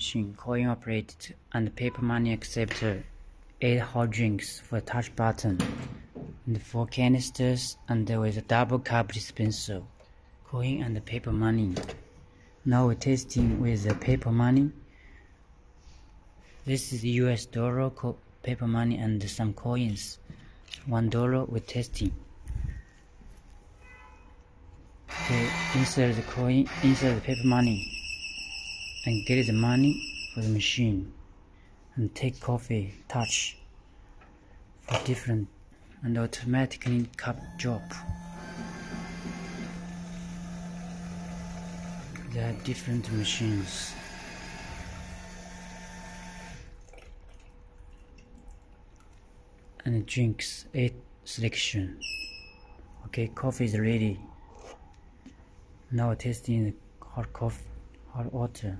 machine, coin operated, and paper money acceptor, 8 hot drinks for touch button, and 4 canisters, and there is a double cup dispenser, coin and paper money. Now we're testing with the paper money. This is US dollar paper money and some coins. $1 we're testing. Okay, insert the coin, insert the paper money, and get the money for the machine, and take coffee touch for different, and automatically cup drop. There are different machines. And drinks 8 selection. Okay, coffee is ready. Now testing the hot water.